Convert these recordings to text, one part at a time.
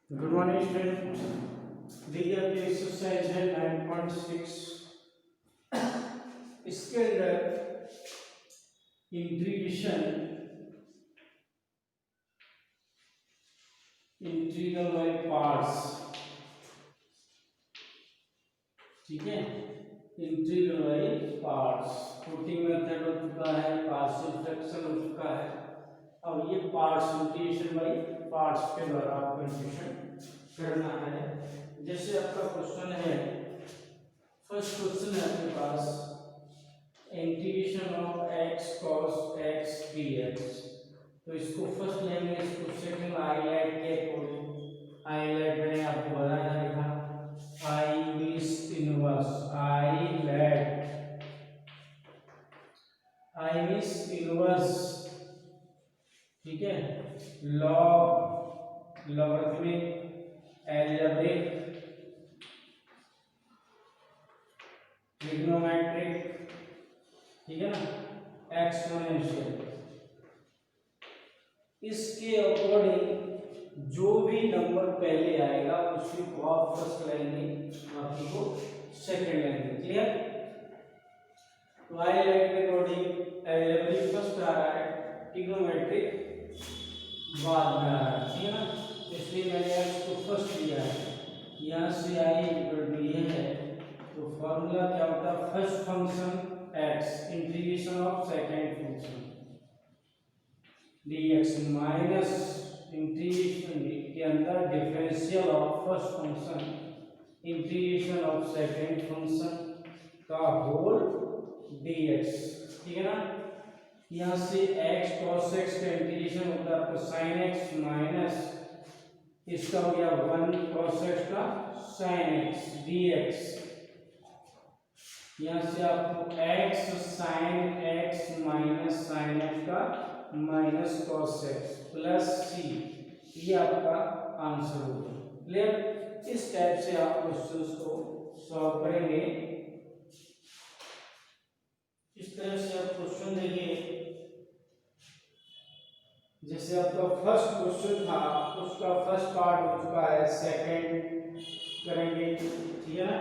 Good morning student. देखिए आपकी exercise है 9.6। इसके अंदर इंटीग्रेशन इंटीग्रल बाय पार्ट्स, ठीक है। Integral by parts putting method हो चुका है, पार्शियल फ्रैक्शन हो चुका है। अब ये पार्ट्स इंटीग्रेशन बाय पार्ट्स के द्वारा आपको इंटीग्रेशन करना है। जैसे आपका क्वेश्चन है, फर्स्ट क्वेश्चन है आपके पास integration of x cos x dx। तो इसको फर्स्ट लेंगे, इसको सेकंड हाईलाइट के अकॉर्डिंग हाईलाइट मैंने आपको बताया था। I means inverse I means inverse, ठीक है। लॉगरिथमिक अलजेब्रिक ट्रिग्नोमेट्रिक, ठीक है ना, एक्सपोनेंशियल। इसके अकॉर्डिंग जो भी नंबर पहले आएगा उसी को आप फर्स्ट लेंगे, बाकी को सेकंड लेंगे। क्लियर? तो आई लाइक के अकॉर्डिंग अलजेब्रिक फर्स्ट आ रहा है, ट्रिग्नोमेट्रिक बाद में आ रहा है, ठीक है ना। इसलिए मैंने x को फर्स्ट लिया है। यहाँ से आई इक्वल टू ये है, तो फॉर्मूला क्या होता है? First function x integration of second function dx minus integration के अंदर differential of first function integration of second function का होल dx, ठीक है ना। यहाँ से x cos x का इंटीग्रेशन होता है आपको sin x माइनस इसका हो गया 1 cos x का sin x dx। यहाँ से आपको x sin x minus sin x का minus cos x plus c, ये आपका आंसर होगा। क्लियर? इस टाइप से आप क्वेश्चंस को सॉल्व करेंगे। इस तरह से आप क्वेश्चन देखिए। जैसे आपका फर्स्ट क्वेश्चन था उसका फर्स्ट पार्ट हो चुका है, सेकंड करेंगे, ठीक है ना।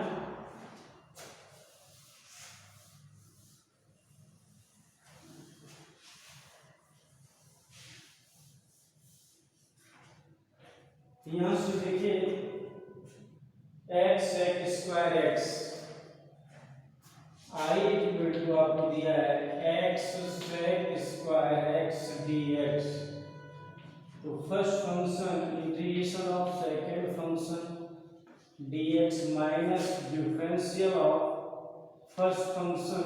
यहां से देखिए x sec square x I equal to आपको दिया है x sec square x dx। तो first function integration of second function dx minus differential of first function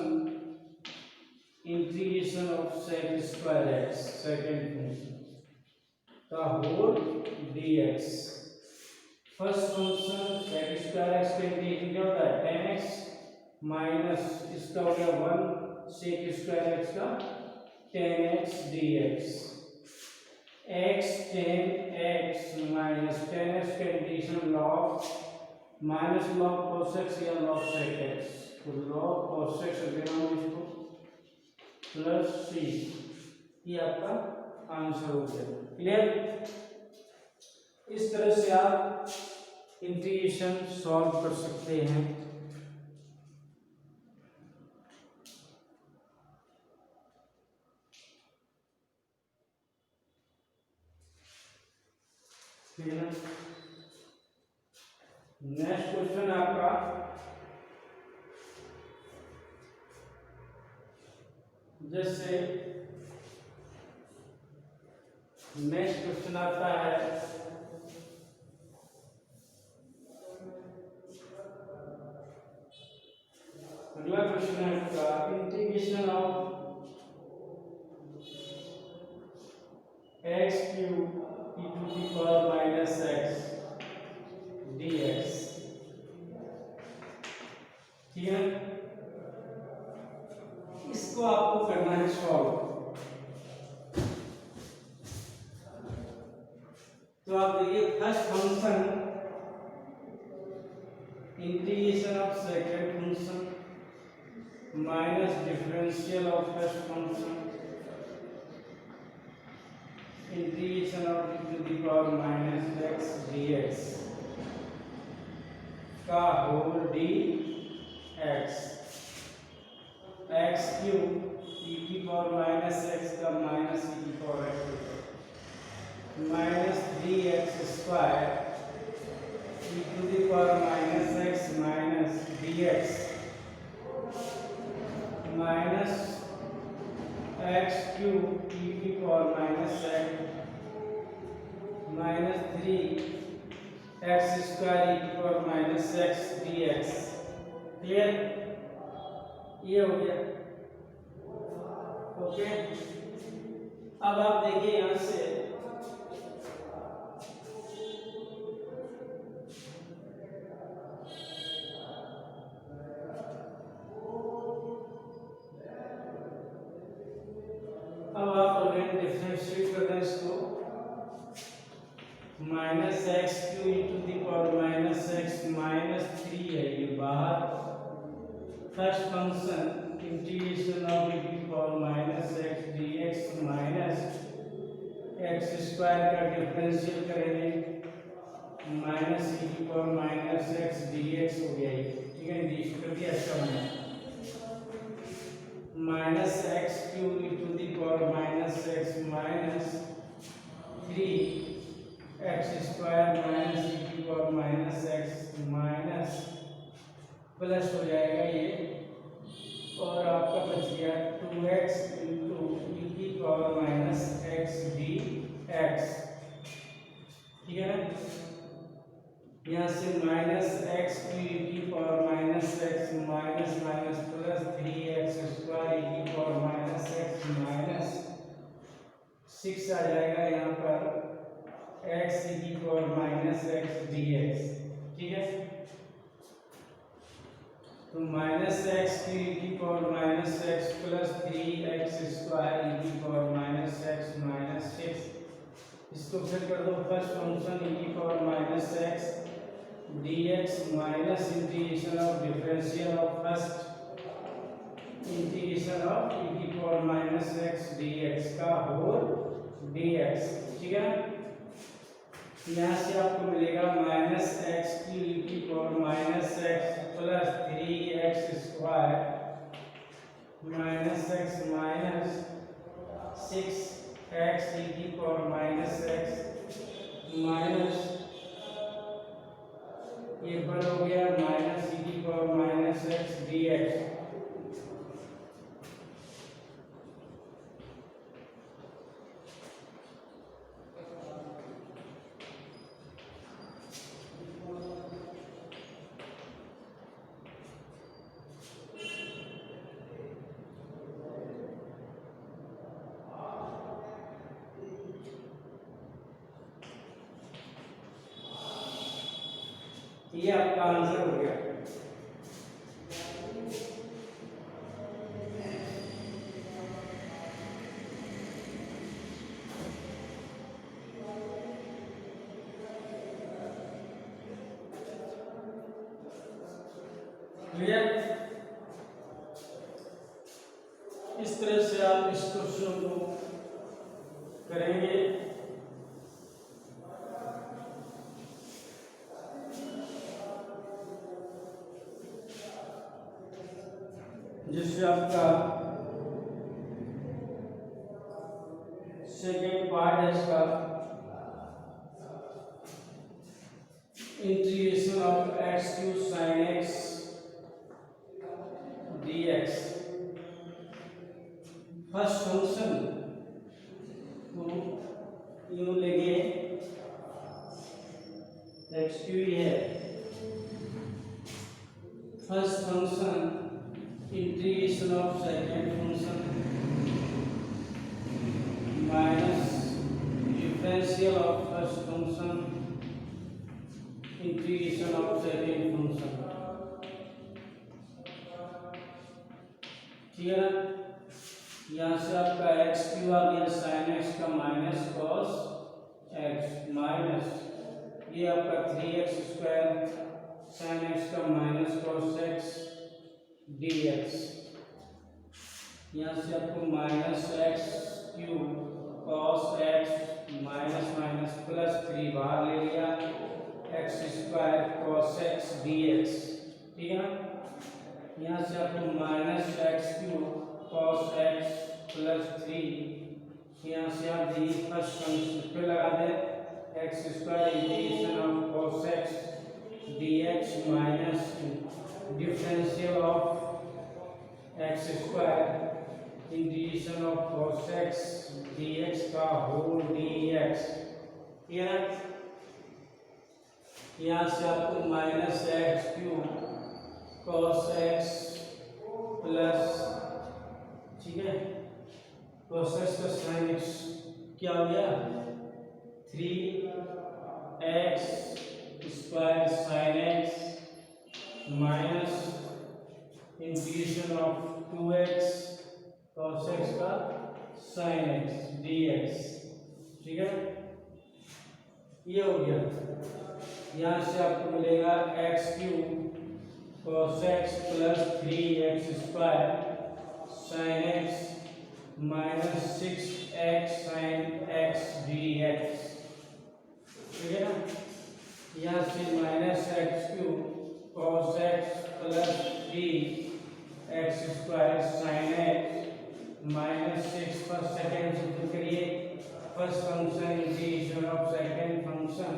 integration of sec square x second function का whole dx। First function sec square x का integration क्या होता है? tan x minus इसका हो गया 1 sec square x का tan x dx। x tan x minus tan x का integration log minus log cos x या log sec x, तो log cos x देना इसको प्लस c, ये आपका आंसर हो गया। क्लियर? इस तरह से आप इंटीग्रेशन सॉल्व कर सकते हैं। नेक्स्ट क्वेश्चन आपका जैसे नेक्स्ट क्वेश्चन आता है अगला क्वेश्चन है आपका integration of x cube e to the power minus x dx, ठीक है। इसको आपको करना है सॉल्व। तो आप देखिए first function integration of second function minus differential of first function integration of e to the power minus x dx x का whole d x, x cube e की पावर माइनस एक्स का minus e की power x minus 3x square e to the power minus x minus d x minus x cube e की power minus x minus 3x square e की power minus x d x. Clear? ये हो गया। Okay, अब आप देखिए यहां से अब आप अगेन डिफरेंशिएट कर दें इसको, minus x cube into the power minus x minus 3 है ये बाहर, first function integration of e की power minus x d x minus x square का डिफरेंशियल करेंगे माइनस ई की power minus x d x हो गया ये, ठीक है, डी कर दिया इसका बना minus x cube into the power minus x minus 3x square minus e की power minus x minus plus हो जाएगा ये, और आपका बच गया 2x इंटू ई की power minus x d x. ठीक है ना, यहाँ से माइनस एक्स की ई की power minus x minus minus plus 3x square e की पावर माइनस एक्स माइनस 6 आ जाएगा यहाँ पर x ई की power minus x d x. ठीक है, तो माइनस एक्स की ई की power minus x plus 3x square e की पावर माइनस एक्स माइनस 6, इसको फिर कर दो फर्स्ट फंक्शन ई की power minus x d x minus integration of differential of first integration of e की power minus x d x का whole d x. ठीक है, यहाँ से आपको मिलेगा माइनस एक्स की ई की power minus x plus 3x square minus x minus 6x ई की पावर माइनस एक्स माइनस ये बड़ हो गया माइनस ई की power minus x d x. ये आपका आंसर हो गया। क्लियर? इस तरह से आप इस क्वेश्चन को करेंगे। जिससे आपका सेकेंड पार्ट है इसका integration of x Q sine x d x. First function को यूं लेंगे, एक्स क्यू है first function integration of second function minus differential of first function integration of second function. ठीक है ना, यहाँ से आपका एक्स क्यू आ गया साइन एक्स का माइनस कॉस एक्स माइनस ये आपका 3x स्क्वायर साइन एक्स का minus cos x d x. यहाँ से आपको minus x cube cos x minus minus plus 3 बाहर ले लिया cos x dx, ठीक है ना। यहाँ से आपको minus x cube cos x plus 3, यहाँ से आप दी फर्स्ट फंक्शन पे लगा दें x square integration of cos x dx minus differential of x square integration of cos x dx का होल dx, यहाँ से आपको minus x cube cos x plus, ठीक है, cos x का साइन x क्या हो गया 3x square sine x minus integration of 2x cos x का साइन x dx, ठीक है, ये हो गया। यहाँ से आपको मिलेगा x cube cos x plus 3x square sine x minus 6x sine x dx, ठीक है ना। यहाँ से minus x cube cos x plus 3x square sine x minus 6 पर सेकेंड से करिए first function integration of second function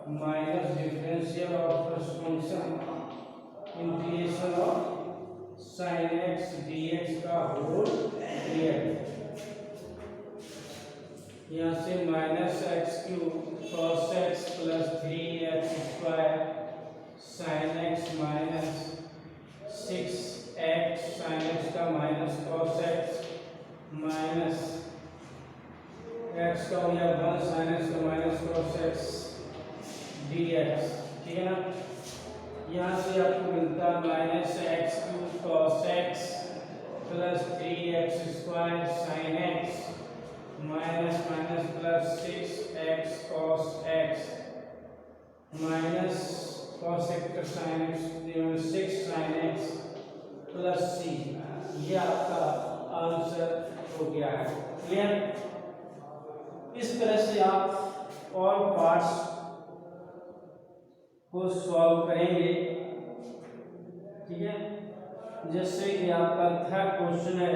minus differential of first function integration of sine x dx का whole dx, यहाँ से minus x cube cos x plus 3x square sine x minus 6x sine x का minus cos x minus x का हो गया 1 sign x का minus cos x dx, ठीक है ना। यहाँ से आपको मिलता है minus x cube cos x plus 3x square sine x minus minus plus 6x cos x minus cos x का sine x 6 sine x plus c, ये आपका आंसर हो गया है। क्लियर? इस तरह से आप ऑल पार्ट्स को सॉल्व करेंगे, ठीक है। जैसे कि आपका थर्ड क्वेश्चन है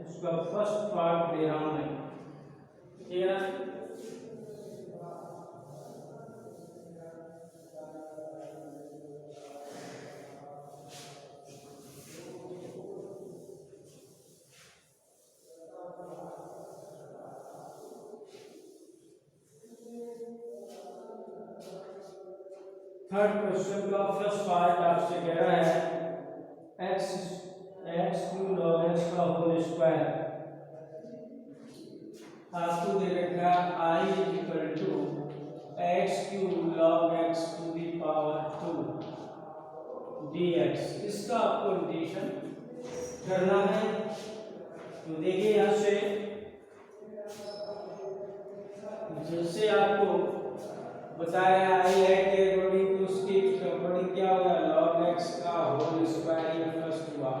उसका फर्स्ट पार्ट ले रहा हूं मैं, ठीक है। थर्ड क्वेश्चन का फर्स्ट पार्ट आपसे कह रहा है एक्स क्यूब लॉग एक्स का होल स्क्वायर, आपको दे रखा I equal to x cube log x to the power 2 dx, इसका आपको इंटीग्रेशन करना है। तो देखिए यहाँ से जैसे आपको बताया आई है के अकॉर्डिंग टू उसके अकॉर्डिंग क्या होगा log x का होल स्क्वायर, ये फर्स्ट हुआ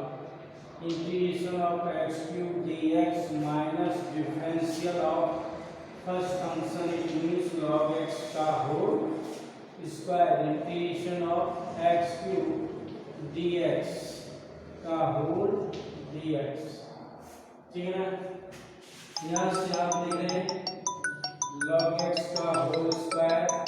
integration of x cube dx minus differential of first function it means log x का whole square integration of x cube dx का होल dx, ठीक है ना। यहाँ से आप देख रहे हैं log x का होल स्क्वायर